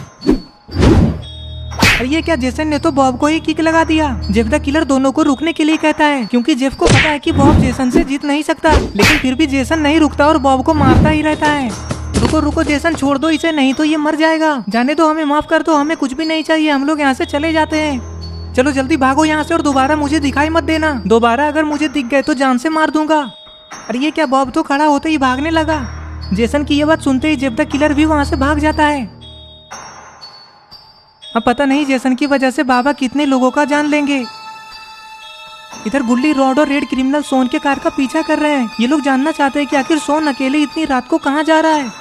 और ये क्या, जेसन ने तो बॉब को ही किक लगा दिया। जेफ द किलर दोनों को रुकने के लिए कहता है क्योंकि जेफ को पता है कि बॉब जेसन से जीत नहीं सकता, लेकिन फिर भी जेसन नहीं रुकता और बॉब को मारता ही रहता है। रुको रुको जेसन, छोड़ दो इसे, नहीं तो ये मर जाएगा, जाने दो, हमें माफ कर दो, हमें कुछ भी नहीं चाहिए, हम लोग यहाँ से चले जाते हैं। चलो जल्दी भागो यहाँ से और दोबारा मुझे दिखाई मत देना, दोबारा अगर मुझे दिख गए तो जान से मार दूंगा। अरे ये क्या, बॉब तो खड़ा होते ही भागने लगा। जेसन की ये बात सुनते ही जेफ द किलर भी वहाँ से भाग जाता है। अब पता नहीं जेसन की वजह से बाबा कितने लोगों का जान लेंगे। इधर गुल्ली, रॉड और रेड क्रिमिनल सोन के कार का पीछा कर रहे हैं। ये लोग जानना चाहते हैं कि आखिर सोन अकेले इतनी रात को कहाँ जा रहा है।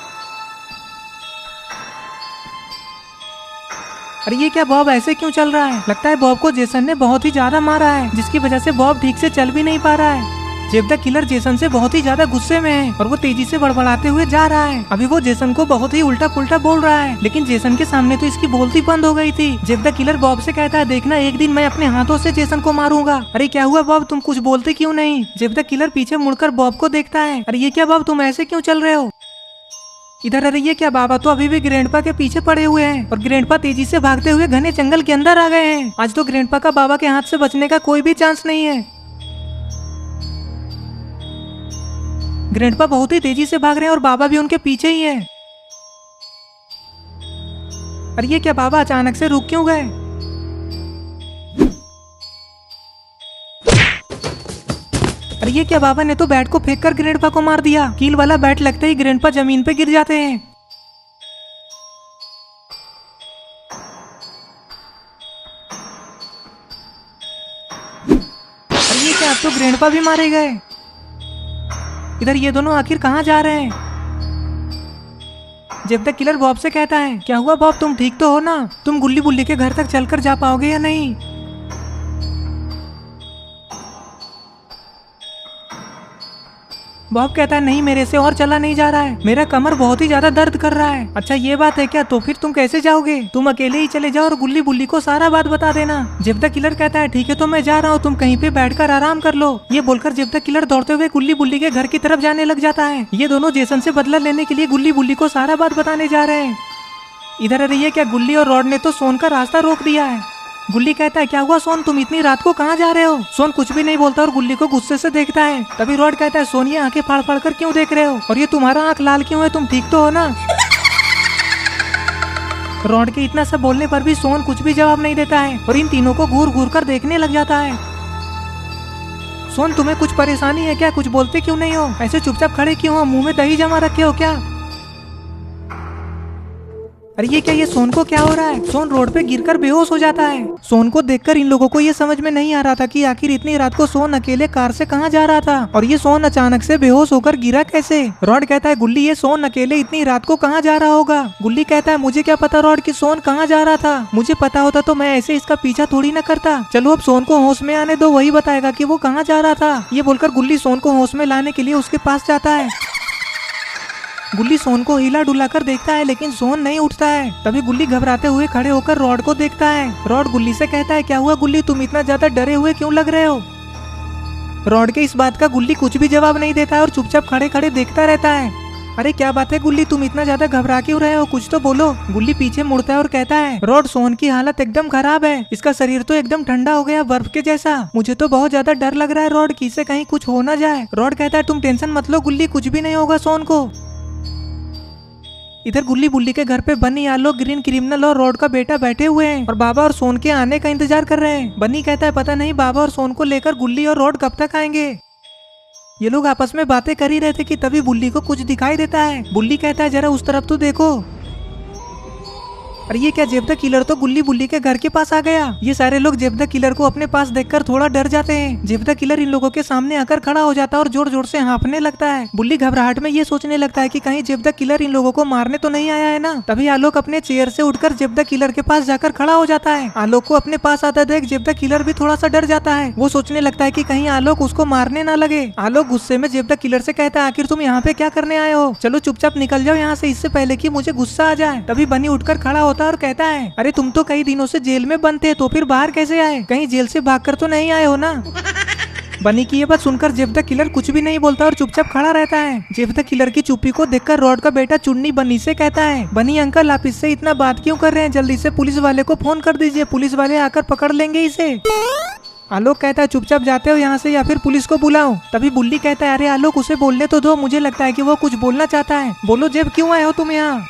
अरे ये क्या, बॉब ऐसे क्यों चल रहा है, लगता है बॉब को जेसन ने बहुत ही ज्यादा मारा है, जिसकी वजह से बॉब ठीक से चल भी नहीं पा रहा है। जेफ द किलर जेसन से बहुत ही ज्यादा गुस्से में है और वो तेजी से बड़बड़ाते हुए जा रहा है। अभी वो जेसन को बहुत ही उल्टा पुल्टा बोल रहा है, लेकिन जेसन के सामने तो इसकी बोलती बंद हो गई थी। जेफ द किलर बॉब से कहता है देखना एक दिन मैं अपने हाथों से जेसन को मारूंगा। अरे क्या हुआ बॉब, तुम कुछ बोलते क्यों नहीं। जेफ द किलर पीछे मुड़कर बॉब को देखता है। अरे ये क्या बॉब, तुम ऐसे क्यों चल रहे हो। इधर अरे ये क्या, बाबा तो अभी भी ग्रैंडपा के पीछे पड़े हुए हैं और ग्रैंडपा तेजी से भागते हुए घने जंगल के अंदर आ गए हैं। आज तो ग्रैंडपा का बाबा के हाथ से बचने का कोई भी चांस नहीं है। ग्रैंडपा बहुत ही तेजी से भाग रहे हैं और बाबा भी उनके पीछे ही है। अरे ये क्या, बाबा अचानक से रुक क्यों गए। अरे ये क्या, बाबा ने तो बैट को फेंककर ग्रैंडपा को मार दिया। कील वाला बैट लगते ही ग्रैंडपा जमीन पे गिर जाते हैं। अरे ये क्या, अब तो ग्रैंडपा भी मारे गए। इधर ये दोनों आखिर कहाँ जा रहे हैं। जेफ द किलर बॉब से कहता है क्या हुआ बॉब, तुम ठीक तो हो ना, तुम गुल्ली बुल्ली के घर तक चलकर जा पाओगे या नहीं। बॉब कहता है नहीं, मेरे से और चला नहीं जा रहा है, मेरा कमर बहुत ही ज्यादा दर्द कर रहा है। अच्छा ये बात है क्या, तो फिर तुम कैसे जाओगे, तुम अकेले ही चले जाओ और गुल्ली बुल्ली को सारा बात बता देना। जेफ द किलर कहता है ठीक है तो मैं जा रहा हूँ, तुम कहीं पे बैठकर आराम कर लो। ये बोलकर जेफ द किलर दौड़ते हुए गुल्ली बुल्ली के घर की तरफ जाने लग जाता है। ये दोनों जेसन से बदला लेने के लिए गुल्ली बुल्ली को सारा बात बताने जा रहे हैं। इधर अरे ये क्या, गुल्ली और रॉड ने तो सोन का रास्ता रोक दिया है। गुल्ली कहता है क्या हुआ सोन, तुम इतनी रात को कहाँ जा रहे हो। सोन कुछ भी नहीं बोलता और गुल्ली को गुस्से से देखता है। तभी रॉड कहता है सोन ये आंखें फाड़ फाड़ कर क्यों देख रहे हो, और ये तुम्हारा आंख लाल क्यों है, तुम ठीक तो हो ना। रॉड के इतना सब बोलने पर भी सोन कुछ भी जवाब नहीं देता है और इन तीनों को घूर घूर कर देखने लग जाता है। सोन तुम्हें कुछ परेशानी है क्या, कुछ बोलते क्यों नहीं हो, ऐसे चुपचाप खड़े क्यों हो, मुंह में दही जमा रखे हो क्या। अरे ये क्या, ये सोन को क्या हो रहा है। सोन रोड पे गिरकर बेहोश हो जाता है। सोन को देखकर इन लोगों को ये समझ में नहीं आ रहा था कि आखिर इतनी रात को सोन अकेले कार से कहाँ जा रहा था और ये सोन अचानक से बेहोश होकर गिरा कैसे। रॉड कहता है गुल्ली, ये सोन अकेले इतनी रात को कहाँ जा रहा होगा। गुल्ली कहता है मुझे क्या पता रॉड कि सोन कहाँ जा रहा था, मुझे पता होता तो मैं ऐसे इसका पीछा थोड़ी न करता। चलो अब सोन को होश में आने दो, वही बताएगा कि वो कहाँ जा रहा था। ये बोलकर गुल्ली सोन को होश में लाने के लिए उसके पास जाता है। सोन तुम्हें कुछ परेशानी है क्या, कुछ बोलते क्यों नहीं हो, ऐसे चुपचाप खड़े क्यों हो, मुंह में दही जमा रखे हो क्या। अरे ये क्या, ये सोन को क्या हो रहा है। सोन रोड पे गिरकर बेहोश हो जाता है। गुल्ली सोन को हिला डुला कर देखता है लेकिन सोन नहीं उठता है। तभी गुल्ली घबराते हुए खड़े होकर रॉड को देखता है। रॉड गुल्ली से कहता है, क्या हुआ गुल्ली, तुम इतना ज्यादा डरे हुए क्यों लग रहे हो? रॉड के इस बात का गुल्ली कुछ भी जवाब नहीं देता है और चुपचाप खड़े खड़े देखता रहता है। अरे क्या बात है गुल्ली, तुम इतना ज्यादा घबरा क्यों रहे हो, कुछ तो बोलो। गुल्ली पीछे मुड़ता है और कहता है, रॉड सोन की हालत एकदम खराब है, इसका शरीर तो एकदम ठंडा हो गया बर्फ के जैसा। मुझे तो बहुत ज्यादा डर लग रहा है रॉड की, इसे कहीं कुछ हो ना जाए। रॉड कहता है, तुम टेंशन मत लो गुल्ली, कुछ भी नहीं होगा सोन को। इधर गुल्ली बुल्ली के घर पे बन्नी, आलोक, ग्रीन क्रिमिनल और रॉड का बेटा बैठे हुए हैं और बाबा और सोन के आने का इंतजार कर रहे हैं। बन्नी कहता है, पता नहीं बाबा और सोन को लेकर गुल्ली और रॉड कब तक आएंगे। ये लोग आपस में बातें कर ही रहे थे कि तभी बुल्ली को कुछ दिखाई देता है। बुल्ली कहता है, जरा उस तरफ तो देखो। अरे ये क्या, जेब द किलर तो गुल्ली बुल्ली के घर के पास आ गया। ये सारे लोग जेब द किलर को अपने पास देखकर थोड़ा डर जाते हैं। जेब द किलर इन लोगों के सामने आकर खड़ा हो जाता है और जोर जोर से हाँफने लगता है। बुल्ली घबराहट में ये सोचने लगता है कि कहीं जेब द किलर इन लोगों को मारने तो नहीं आया है ना। तभी आलोक अपने चेयर से उठकर जेब द किलर के पास जाकर खड़ा हो जाता है। आलोक को अपने पास आता देख जेब द किलर भी थोड़ा सा डर जाता है। वो सोचने लगता है कि कहीं आलोक उसको मारने ना लगे। आलोक गुस्से में जेब द किलर से कहता है, आखिर तुम यहाँ पे क्या करने आए हो, चलो चुपचाप निकल जाओ यहाँ से, इससे पहले कि मुझे गुस्सा आ जाए। तभी बनी उठकर खड़ा होता है और कहता है, अरे तुम तो कई दिनों से जेल में बंद थे, तो फिर बाहर कैसे आए, कहीं जेल से भागकर तो नहीं आए हो ना। बनी की ये बात सुनकर जेब द किलर कुछ भी नहीं बोलता और चुपचाप खड़ा रहता है। जेब द किलर की चुप्पी को देखकर रॉड का बेटा चुन्नी बनी से कहता है, बनी अंकल आप इससे इतना बात क्यों कर रहे हैं, जल्दी से पुलिस वाले को फोन कर दीजिए, पुलिस वाले आकर पकड़ लेंगे इसे। आलोक कहता है, चुपचाप जाते हो यहाँ से या फिर पुलिस को बुलाओ। तभी बुल्ली कहता है, अरे आलोक उसे बोलने तो दो, मुझे लगता है कि वो कुछ बोलना चाहता है, बोलो जेब क्यों आए हो तुम यहाँ।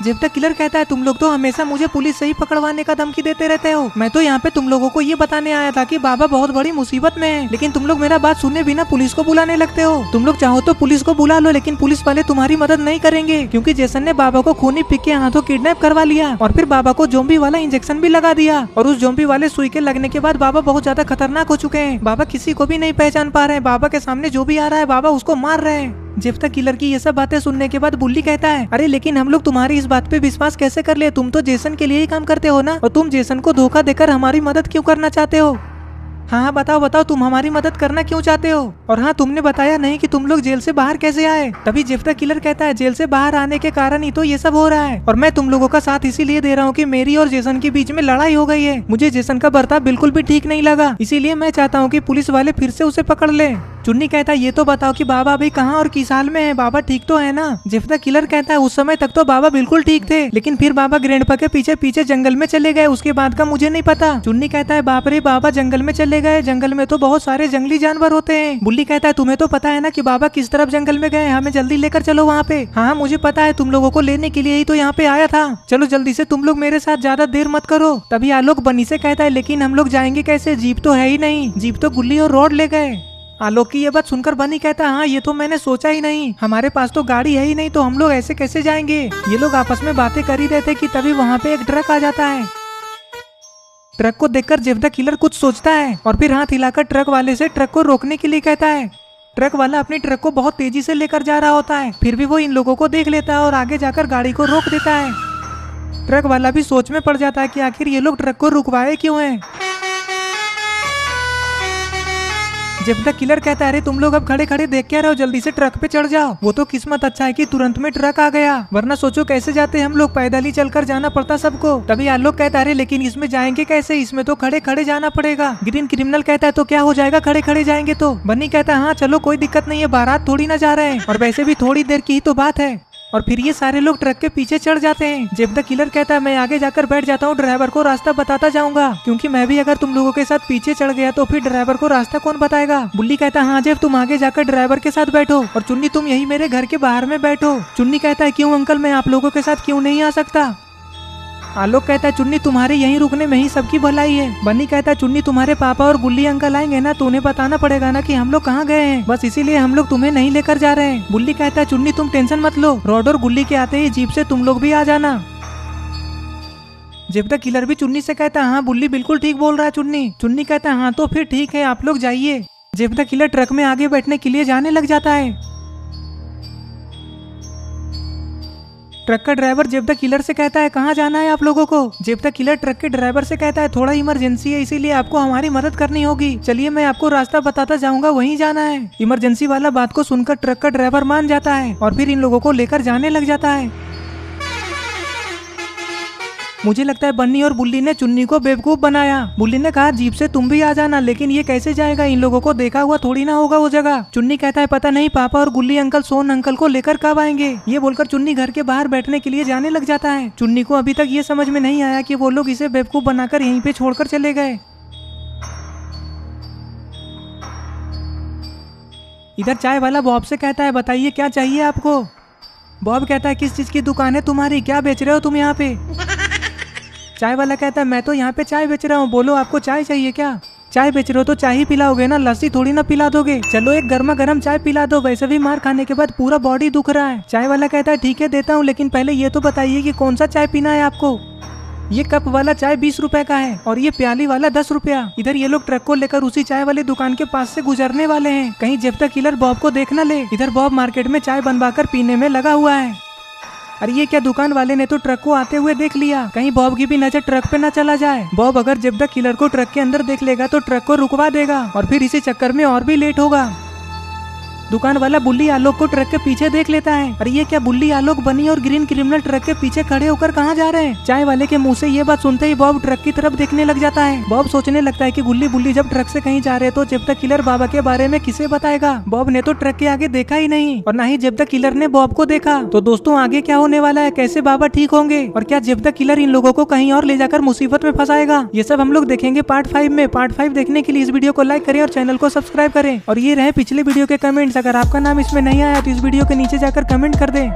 जेब द किलर कहता है, तुम लोग तो हमेशा मुझे पुलिस से ही पकड़वाने का धमकी देते रहते हो। मैं तो यहाँ पे तुम लोगों को ये बताने आया था कि बाबा बहुत बड़ी मुसीबत में है, लेकिन तुम लोग मेरा बात सुने बिना पुलिस को बुलाने लगते हो। तुम लोग चाहो तो पुलिस को बुला लो, लेकिन पुलिस वाले तुम्हारी मदद नहीं करेंगे, क्योंकि जेसन ने बाबा को खूनी पिक के हाथों किडनैप करवा लिया और फिर बाबा को जोम्बी वाला इंजेक्शन भी लगा दिया। और उस जोम्बी वाले सुई के लगने के बाद बाबा बहुत ज्यादा खतरनाक हो चुके हैं। बाबा किसी को भी नहीं पहचान पा रहे हैं, बाबा के सामने जो भी आ रहा है बाबा उसको मार रहे हैं। जेब द किलर की ये सब बातें सुनने के बाद बुल्ली कहता है, अरे लेकिन हम लोग तुम्हारी इस बात पे विश्वास कैसे कर ले, तुम तो जेसन के लिए ही काम करते हो ना, और तुम जेसन को धोखा देकर हमारी मदद क्यों करना चाहते हो। हाँ बताओ बताओ, तुम हमारी मदद करना क्यों चाहते हो, और हाँ तुमने बताया नहीं कि तुम लोग जेल से बाहर कैसे आए। तभी जेब द किलर कहता है, जेल से बाहर आने के कारण ही तो ये सब हो रहा है, और मैं तुम लोगों का साथ इसीलिए दे रहा हूँ कि मेरी और जेसन के बीच में लड़ाई हो गई है। मुझे जेसन का बर्ताव बिल्कुल भी ठीक नहीं लगा, इसीलिए मैं चाहता हूँ कि पुलिस वाले फिर से उसे पकड़ ले। चुन्नी कहता है, ये तो बताओ कि बाबा अभी कहाँ और किस हाल में है, बाबा ठीक तो है ना। जेब द किलर कहता है, उस समय तक तो बाबा बिल्कुल ठीक थे, लेकिन फिर बाबा ग्रैंडपा के पीछे पीछे जंगल में चले गए, उसके बाद का मुझे नहीं पता। चुन्नी कहता है, बाप रे बाबा जंगल में चले गए, जंगल में तो बहुत सारे जंगली जानवर होते हैं। बुल्ली कहता है, तुम्हें तो पता है ना कि बाबा किस तरफ जंगल में गए, हमें जल्दी लेकर चलो वहाँ पे। हाँ मुझे पता है, तुम लोगों को लेने के लिए ही तो यहाँ पे आया था, चलो जल्दी से तुम लोग मेरे साथ, ज्यादा देर मत करो। तभी आलोक बनी से कहता है, लेकिन हम लोग जाएंगे कैसे, जीप तो है ही नहीं, जीप तो गुल्ली और रॉड ले गए। आलोक की ये बात सुनकर बनी कहता है, हाँ ये तो मैंने सोचा ही नहीं, हमारे पास तो गाड़ी है ही नहीं, तो हम लोग ऐसे कैसे जाएंगे। ये लोग आपस में बातें कर ही रहे थे कि तभी वहाँ पे एक ट्रक आ जाता है। ट्रक को देखकर जेब द किलर कुछ सोचता है और फिर हाथ हिलाकर ट्रक वाले से ट्रक को रोकने के लिए कहता है। ट्रक वाला अपनी ट्रक को बहुत तेजी से लेकर जा रहा होता है, फिर भी वो इन लोगों को देख लेता है और आगे जाकर गाड़ी को रोक देता है। ट्रक वाला भी सोच में पड़ जाता है कि आखिर ये लोग ट्रक को रुकवाए क्यों हैं। जेब द किलर कहता है, अरे तुम लोग अब खड़े खड़े देख क्या रहे हो, जल्दी से ट्रक पे चढ़ जाओ। वो तो किस्मत अच्छा है कि तुरंत में ट्रक आ गया, वरना सोचो कैसे जाते हम लोग, पैदल ही चलकर जाना पड़ता सबको। तभी आलोक कहता है, अरे लेकिन इसमें जाएंगे कैसे, इसमें तो खड़े खड़े जाना पड़ेगा। ग्रीन क्रिमिनल कहता है, तो क्या हो जाएगा खड़े खड़े जाएंगे तो। बन्नी कहता है, हाँ चलो कोई दिक्कत नहीं है, बारात थोड़ी ना जा रहे हैं, और वैसे भी थोड़ी देर की ही तो बात है। और फिर ये सारे लोग ट्रक के पीछे चढ़ जाते हैं। जेब द किलर कहता है, मैं आगे जाकर बैठ जाता हूँ, ड्राइवर को रास्ता बताता जाऊंगा, क्योंकि मैं भी अगर तुम लोगों के साथ पीछे चढ़ गया तो फिर ड्राइवर को रास्ता कौन बताएगा। बुल्ली कहता है, हाँ जेब तुम आगे जाकर ड्राइवर के साथ बैठो, और चुन्नी तुम यही मेरे घर के बाहर में बैठो। चुन्नी कहता है, क्यों अंकल, मैं आप लोगों के साथ क्यों नहीं आ सकता। आलोक कहता है, चुन्नी तुम्हारे यहीं रुकने में ही सबकी भलाई है। बन्नी कहता है, चुन्नी तुम्हारे पापा और गुल्ली अंकल आएंगे ना, तो उन्हें बताना पड़ेगा ना कि हम लोग कहाँ गए हैं, बस इसीलिए हम लोग तुम्हें नहीं लेकर जा रहे हैं। बुल्ली कहता है, चुन्नी तुम टेंशन मत लो, रॉड और गुल्ली के आते ही जीप से तुम लोग भी आ जाना। जेब द किलर भी चुन्नी से कहता है, हाँ बुल्ली बिल्कुल ठीक बोल रहा है चुन्नी। चुन्नी कहता है, हाँ तो फिर ठीक है, आप लोग जाइए। जेब द किलर ट्रक में आगे बैठने के लिए जाने लग जाता है। ट्रक का ड्राइवर जेब द किलर से कहता है कहाँ जाना है आप लोगों को। जेब द किलर ट्रक के ड्राइवर से कहता है थोड़ा इमरजेंसी है इसीलिए आपको हमारी मदद करनी होगी, चलिए मैं आपको रास्ता बताता जाऊंगा वहीं जाना है। इमरजेंसी वाला बात को सुनकर ट्रक का ड्राइवर मान जाता है और फिर इन लोगों को लेकर जाने लग जाता है। मुझे लगता है बन्नी और बुल्ली ने चुन्नी को बेवकूफ बनाया। बुल्ली ने कहा जीप से तुम भी आ जाना, लेकिन ये कैसे जाएगा, इन लोगों को देखा हुआ थोड़ी ना होगा वो जगह। चुन्नी कहता है पता नहीं पापा और गुल्ली अंकल सोन अंकल को लेकर कब आएंगे। ये बोलकर चुन्नी घर के बाहर बैठने के लिए जाने लग जाता है। चुन्नी को अभी तक ये समझ में नहीं आया कि वो लोग इसे बेवकूफ बनाकर यहीं पे छोड़कर चले गए। इधर चाय वाला बॉब से कहता है बताइए क्या चाहिए आपको। बॉब कहता है किस चीज की दुकान है तुम्हारी, क्या बेच रहे हो तुम यहाँ पे। चाय वाला कहता है मैं तो यहाँ पे चाय बेच रहा हूँ, बोलो आपको चाय चाहिए क्या। चाय बेच रहे हो तो चाय ही पिलाओगे ना, लस्सी थोड़ी ना पिला दोगे। चलो एक गर्मा गर्म चाय पिला दो, वैसे भी मार खाने के बाद पूरा बॉडी दुख रहा है। चाय वाला कहता है ठीक है देता हूँ, लेकिन पहले ये तो बताइए कि कौन सा चाय पीना है आपको। ये कप वाला चाय 20 रुपए का है और ये प्याली वाला 10 रुपया। इधर ये लोग ट्रक को लेकर उसी चाय वाली दुकान के पास से गुजरने वाले हैं, कहीं जेब द किलर बॉब को देख न ले। इधर बॉब मार्केट में चाय बनवाकर पीने में लगा हुआ है। अरे ये क्या, दुकान वाले ने तो ट्रक को आते हुए देख लिया, कहीं बॉब की भी नजर ट्रक पे न चला जाए। बॉब अगर जेब द किलर को ट्रक के अंदर देख लेगा तो ट्रक को रुकवा देगा और फिर इसी चक्कर में और भी लेट होगा। दुकान वाला बुल्ली आलोक को ट्रक के पीछे देख लेता है। अरे ये क्या, बुल्ली आलोक बनी और ग्रीन क्रिमिनल ट्रक के पीछे खड़े होकर कहाँ जा रहे हैं। चाय वाले के मुंह से ये बात सुनते ही बॉब ट्रक की तरफ देखने लग जाता है। बॉब सोचने लगता है कि गुल्ली बुल्ली जब ट्रक से कहीं जा रहे तो जेब द किलर बाबा के बारे में किसे बताएगा। बॉब ने तो ट्रक के आगे देखा ही नहीं और न ही जेब द किलर ने बॉब को देखा। तो दोस्तों आगे क्या होने वाला है, कैसे बाबा ठीक होंगे और क्या जेब द किलर इन लोगों को कहीं और ले जाकर मुसीबत में फंसाएगा, ये सब हम लोग देखेंगे पार्ट 5 में। पार्ट 5 देखने के लिए इस वीडियो को लाइक करें और चैनल को सब्सक्राइब करें। और ये रहे पिछले वीडियो के कमेंट्स, अगर आपका नाम इसमें नहीं आया तो इस वीडियो के नीचे जाकर कमेंट कर दें।